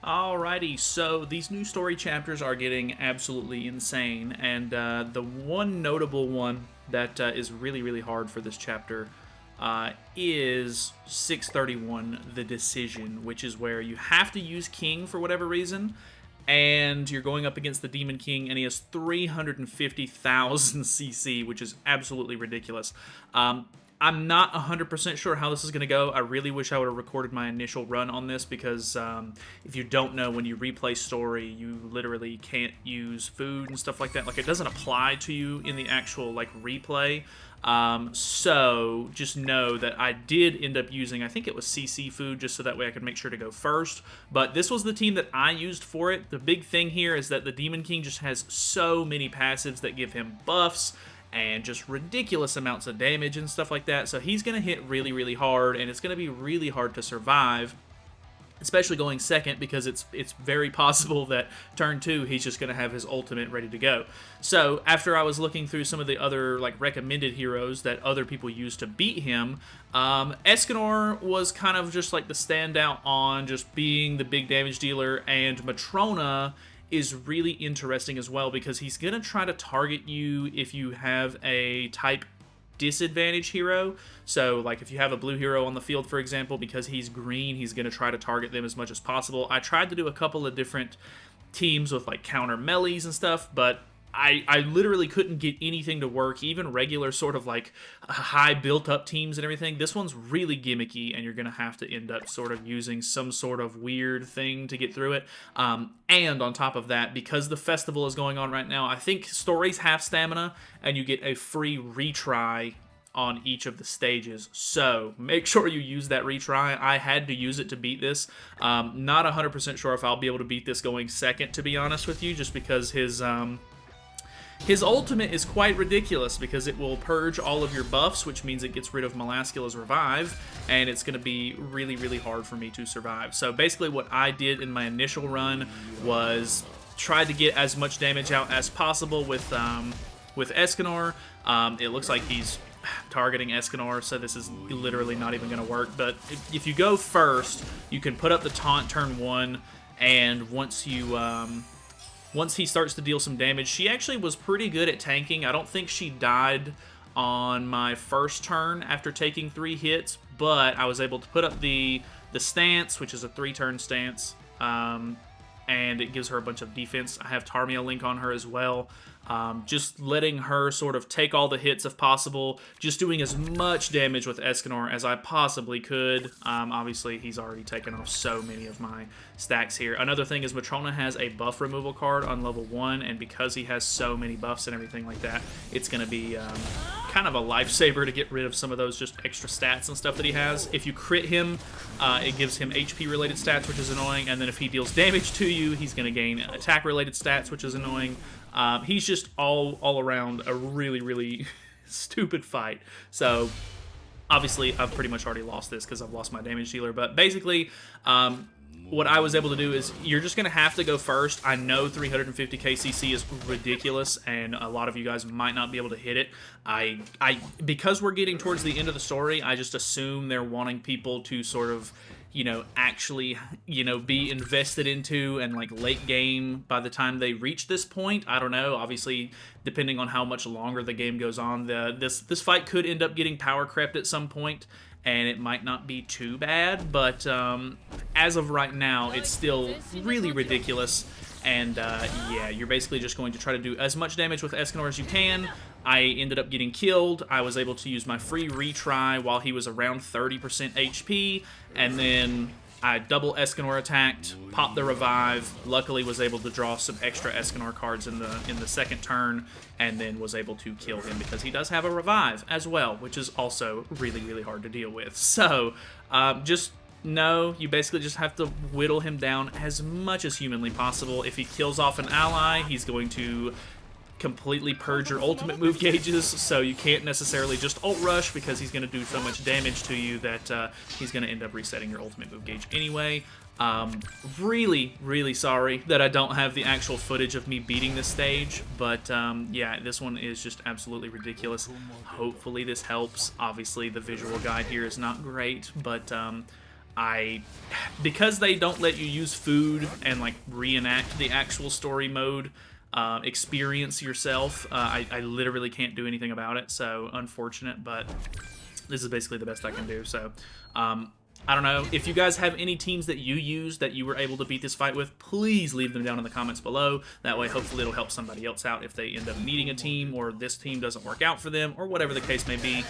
Alrighty, so these new story chapters are getting absolutely insane, and the one notable one that is really, really hard for this chapter is 631, The Decision, which is where you have to use King for whatever reason, and you're going up against the Demon King, and he has 350,000 CC, which is absolutely ridiculous. I'm not 100% sure how this is going to go. I really wish I would have recorded my initial run on this because if you don't know, when you replay story, you literally can't use food and stuff like that. Like, it doesn't apply to you in the actual, like, replay. So just know that I did end up using, I think it was CC food, just so that way I could make sure to go first. But this was the team that I used for it. The big thing here is that the Demon King just has so many passives that give him buffs and just ridiculous amounts of damage and stuff like that. So he's going to hit really, really hard, and it's going to be really hard to survive, especially going second, because it's very possible that turn 2 he's just going to have his ultimate ready to go. So after I was looking through some of the other like recommended heroes that other people use to beat him, Escanor was kind of just like the standout on just being the big damage dealer, and Matrona is really interesting as well because he's going to try to target you if you have a type disadvantage hero. So like if you have a blue hero on the field, for example, because he's green, he's going to try to target them as much as possible. I tried to do a couple of different teams with like counter melees and stuff, but I literally couldn't get anything to work, even regular sort of like high built up teams and everything. This one's really gimmicky, and you're going to have to end up sort of using some sort of weird thing to get through it. And on top of that, because the festival is going on right now, I think stories have stamina, and you get a free retry on each of the stages. So make sure you use that retry. I had to use it to beat this. Not 100% sure if I'll be able to beat this going second, to be honest with you, just because his ultimate is quite ridiculous because it will purge all of your buffs, which means it gets rid of Melascula's revive, and it's going to be really, really hard for me to survive. So basically what I did in my initial run was try to get as much damage out as possible with Escanor. It looks like he's targeting Escanor, so this is literally not even going to work. But if you go first, you can put up the taunt turn 1, and once he starts to deal some damage, she actually was pretty good at tanking. I don't think she died on my first turn after taking 3 hits, but I was able to put up the stance, which is a 3-turn stance, and it gives her a bunch of defense. I have Tarmia Link on her as well. Just letting her sort of take all the hits if possible, just doing as much damage with Escanor as I possibly could. Obviously, he's already taken off so many of my stacks here. Another thing is Matrona has a buff removal card on level 1, and because he has so many buffs and everything like that, it's going to be kind of a lifesaver to get rid of some of those just extra stats and stuff that he has. If you crit him, it gives him HP-related stats, which is annoying, and then if he deals damage to you, he's going to gain attack-related stats, which is annoying. He's just all around a really, really stupid fight. So, obviously, I've pretty much already lost this because I've lost my damage dealer. But basically, what I was able to do is you're just going to have to go first. I know 350 KCC is ridiculous, and a lot of you guys might not be able to hit it. Because we're getting towards the end of the story, I just assume they're wanting people to sort of, actually, be invested into and like late game by the time they reach this point. I don't know. Obviously, depending on how much longer the game goes on, this fight could end up getting power crept at some point, and it might not be too bad. But as of right now, it's still really ridiculous. And yeah, you're basically just going to try to do as much damage with Escanor as you can. I ended up getting killed. I was able to use my free retry while he was around 30% HP, and then I double Escanor attacked, popped the revive, luckily was able to draw some extra Escanor cards in the second turn, and then was able to kill him because he does have a revive as well, which is also really, really hard to deal with. So, just know you basically just have to whittle him down as much as humanly possible. If he kills off an ally, he's going to completely purge your ultimate move gauges, so you can't necessarily just ult rush because he's going to do so much damage to you that he's going to end up resetting your ultimate move gauge anyway. Really, really sorry that I don't have the actual footage of me beating this stage, but yeah, this one is just absolutely ridiculous. Hopefully this helps. Obviously the visual guide here is not great, but because they don't let you use food and like reenact the actual story mode experience yourself, I literally can't do anything about it. So unfortunate, but this is basically the best I can do. So I don't know. If you guys have any teams that you use that you were able to beat this fight with, please leave them down in the comments below. That way, hopefully it'll help somebody else out if they end up needing a team, or this team doesn't work out for them, or whatever the case may be.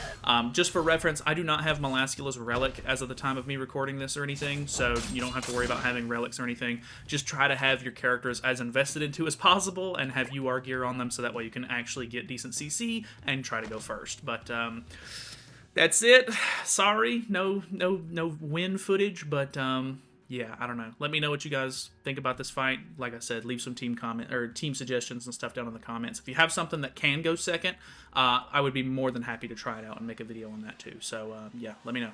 Just for reference, I do not have Melascula's Relic as of the time of me recording this or anything, so you don't have to worry about having relics or anything. Just try to have your characters as invested into as possible and have UR gear on them, so that way you can actually get decent CC and try to go first. But that's it. Sorry, no win footage, but yeah, I don't know. Let me know what you guys think about this fight. Like I said, leave some team comment or team suggestions and stuff down in the comments. If you have something that can go second, I would be more than happy to try it out and make a video on that too. So yeah, let me know.